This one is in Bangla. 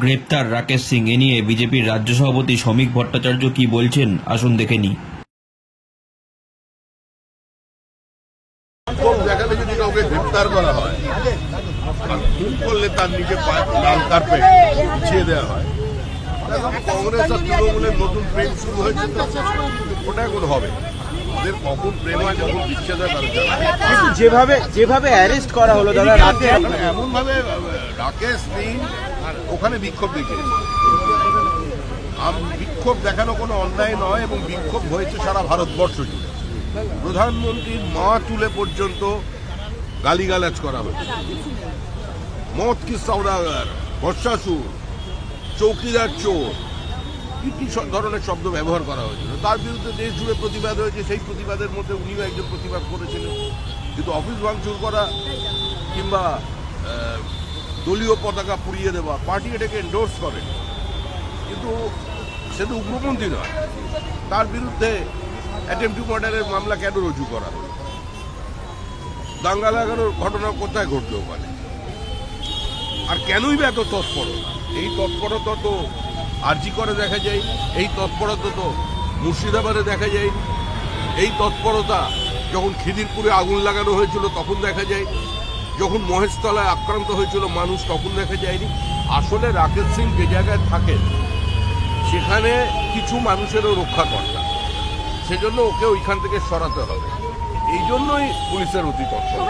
গ্রেপ্তার রাকেশ সিং, এ নিয়ে বিজেপির রাজ্য সভাপতি শ্রমিক ভট্টাচার্য কি বলছেন আসুন দেখে নিই। দেখালে যদি কাউকে গ্রেপ্তার করা হয় আর খুন করলে তার নিজে লাল কার্পেট বিছিয়ে দেওয়া হয়, কংগ্রেস আর তৃণমূলের নতুন প্রেম শুরু হয়েছে, তো ওটা এখন হবে। ওদের কখন প্রেম হয়, যখন বিচ্ছেদ হয়, কিন্তু যেভাবে অ্যারেস্ট করা হলো দাদা রাতে, এমন ভাবে রাকেশ সিং ওখানে বিক্ষোভ দেখিয়েছে। বিক্ষোভ দেখানো কোনো অন্যায় নয়, এবং বিক্ষোভ হয়েছে সারা ভারতবর্ষ জুড়ে। প্রধানমন্ত্রীর মা তুলে পর্যন্ত গালিগালাজ করা হয়েছে। মদ কি সওদাগর, বর্ষাসুর, চৌকিদার চোর, কি ধরনের শব্দ ব্যবহার করা হয়েছিল। তার বিরুদ্ধে দেশ জুড়ে প্রতিবাদ হয়েছে। সেই প্রতিবাদের মধ্যে উনিও একজন প্রতিবাদ করেছিলেন। কিন্তু অফিস ভাঙচুর করা কিংবা দলীয় পতাকা পুড়িয়ে দেওয়া, পার্টি এটাকে এন্ডোর্স করেন, কিন্তু সে তো উগ্রপন্থী নয়। তার বিরুদ্ধে অ্যাটেম্প টু মার্ডারের মামলা কেন রুজু করা হলো? দাঙ্গা লাগানোর ঘটনা কোথায় ঘটলো ওখানে? আর কেনই বা এত তৎপরতা? এই তৎপরতা তো আরজি করে দেখা যায়, এই তৎপরতা তো মুর্শিদাবাদে দেখা যায়, এই তৎপরতা যখন খিদিরপুরে আগুন লাগানো হয়েছিল তখন দেখা যায়, যখন মহেশতলায় আক্রান্ত হয়েছিল মানুষ তখন দেখা যায়নি। আসলে রাকেশ সিং যে জায়গায় থাকেন সেখানে কিছু মানুষেরও রক্ষাকর্তা, সেজন্য ওকে ওইখান থেকে সরাতে হবে। এই জন্যই পুলিশের অতি তৎপরতা।